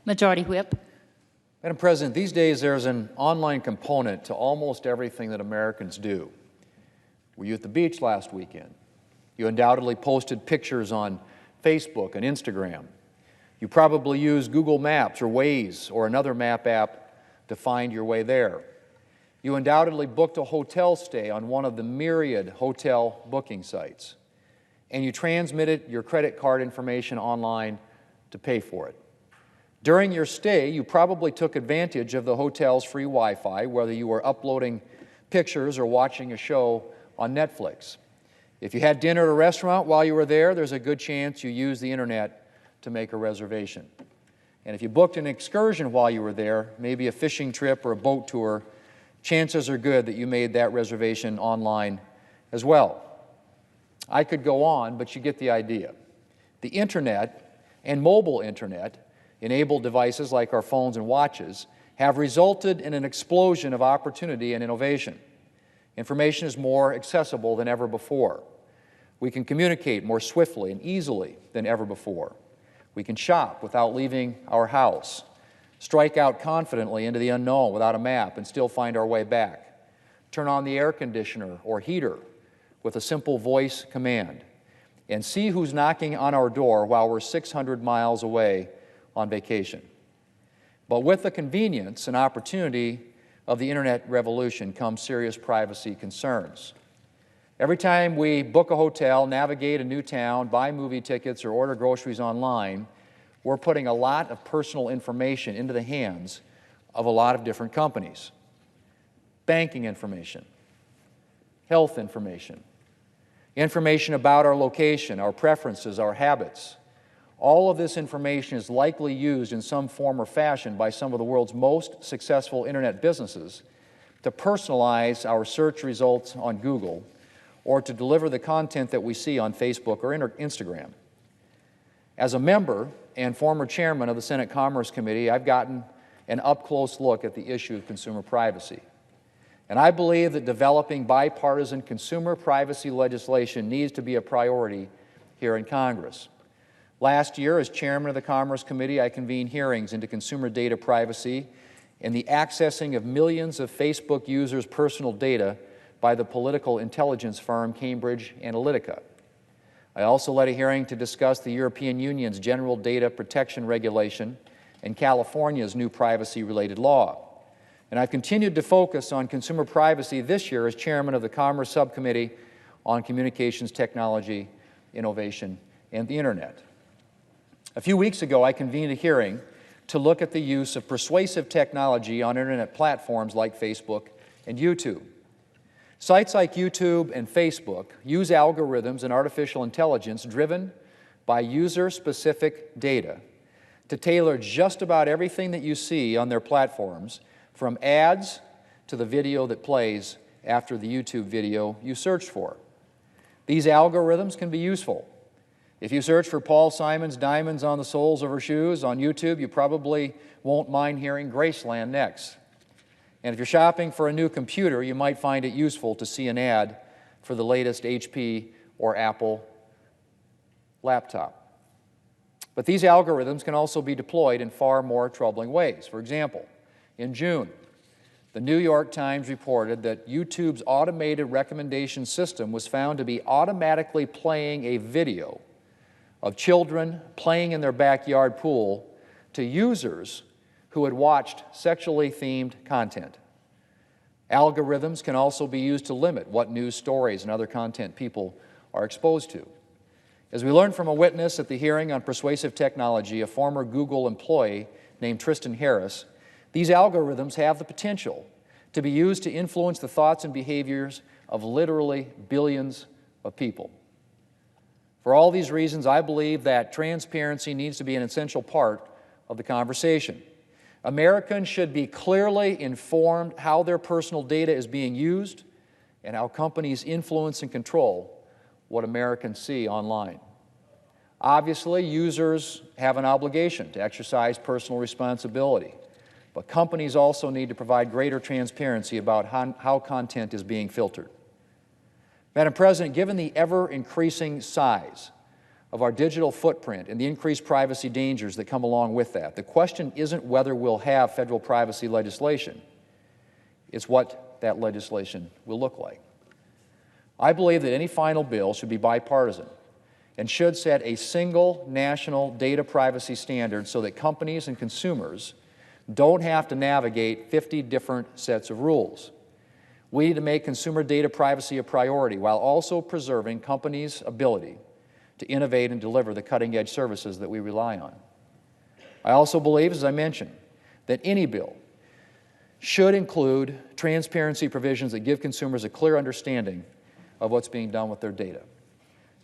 Majority Whip. Madam President, these days there's an online component to almost everything that Americans do. Were you at the beach last weekend? You undoubtedly posted pictures on Facebook and Instagram. You probably use Google Maps or Waze or another map app to find your way there. You undoubtedly booked a hotel stay on one of the myriad hotel booking sites. And you transmitted your credit card information online to pay for it. During your stay, you probably took advantage of the hotel's free Wi-Fi, whether you were uploading pictures or watching a show on Netflix. If you had dinner at a restaurant while you were there, there's a good chance you used the internet to make a reservation. And if you booked an excursion while you were there, maybe a fishing trip or a boat tour, chances are good that you made that reservation online as well. I could go on, but you get the idea. The internet and mobile internet enabled devices like our phones and watches have resulted in an explosion of opportunity and innovation. Information is more accessible than ever before. We can communicate more swiftly and easily than ever before. We can shop without leaving our house, strike out confidently into the unknown without a map and still find our way back, turn on the air conditioner or heater with a simple voice command, and see who's knocking on our door while we're 600 miles away on vacation. But with the convenience and opportunity of the internet revolution comes serious privacy concerns. Every time we book a hotel, navigate a new town, buy movie tickets, or order groceries online, we're putting a lot of personal information into the hands of a lot of different companies. Banking information, health information, information about our location, our preferences, our habits. All of this information is likely used in some form or fashion by some of the world's most successful internet businesses to personalize our search results on Google or to deliver the content that we see on Facebook or Instagram. As a member and former chairman of the Senate Commerce Committee, I've gotten an up-close look at the issue of consumer privacy. And I believe that developing bipartisan consumer privacy legislation needs to be a priority here in Congress. Last year, as chairman of the Commerce Committee, I convened hearings into consumer data privacy and the accessing of millions of Facebook users' personal data by the political intelligence firm Cambridge Analytica. I also led a hearing to discuss the European Union's General Data Protection Regulation and California's new privacy-related law. And I've continued to focus on consumer privacy this year as chairman of the Commerce Subcommittee on Communications Technology, Innovation, and the Internet. A few weeks ago, I convened a hearing to look at the use of persuasive technology on internet platforms like Facebook and YouTube. Sites like YouTube and Facebook use algorithms and artificial intelligence driven by user-specific data to tailor just about everything that you see on their platforms, from ads to the video that plays after the YouTube video you searched for. These algorithms can be useful. If you search for Paul Simon's diamonds on the soles of her shoes on YouTube, you probably won't mind hearing Graceland next. And if you're shopping for a new computer, you might find it useful to see an ad for the latest HP or Apple laptop. But these algorithms can also be deployed in far more troubling ways. For example, in June, the New York Times reported that YouTube's automated recommendation system was found to be automatically playing a video of children playing in their backyard pool to users who had watched sexually themed content. Algorithms can also be used to limit what news stories and other content people are exposed to. As we learned from a witness at the hearing on persuasive technology, a former Google employee named Tristan Harris, these algorithms have the potential to be used to influence the thoughts and behaviors of literally billions of people. For all these reasons, I believe that transparency needs to be an essential part of the conversation. Americans should be clearly informed how their personal data is being used and how companies influence and control what Americans see online. Obviously, users have an obligation to exercise personal responsibility, but companies also need to provide greater transparency about how content is being filtered. Madam President, given the ever-increasing size of our digital footprint and the increased privacy dangers that come along with that. The question isn't whether we'll have federal privacy legislation. It's what that legislation will look like. I believe that any final bill should be bipartisan and should set a single national data privacy standard so that companies and consumers don't have to navigate 50 different sets of rules. We need to make consumer data privacy a priority while also preserving companies' ability to innovate and deliver the cutting-edge services that we rely on. I also believe, as I mentioned, that any bill should include transparency provisions that give consumers a clear understanding of what's being done with their data.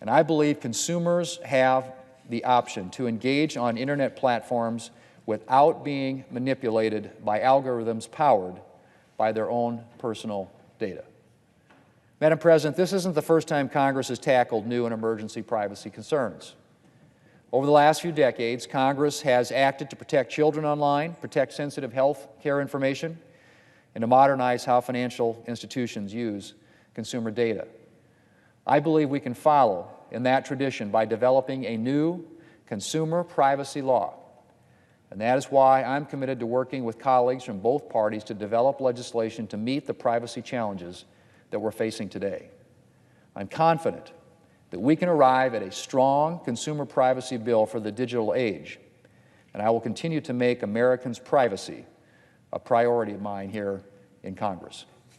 And I believe consumers have the option to engage on internet platforms without being manipulated by algorithms powered by their own personal data. Madam President, this isn't the first time Congress has tackled new and emergency privacy concerns. Over the last few decades, Congress has acted to protect children online, protect sensitive health care information, and to modernize how financial institutions use consumer data. I believe we can follow in that tradition by developing a new consumer privacy law. And that is why I'm committed to working with colleagues from both parties to develop legislation to meet the privacy challenges that we're facing today. I'm confident that we can arrive at a strong consumer privacy bill for the digital age, and I will continue to make Americans' privacy a priority of mine here in Congress.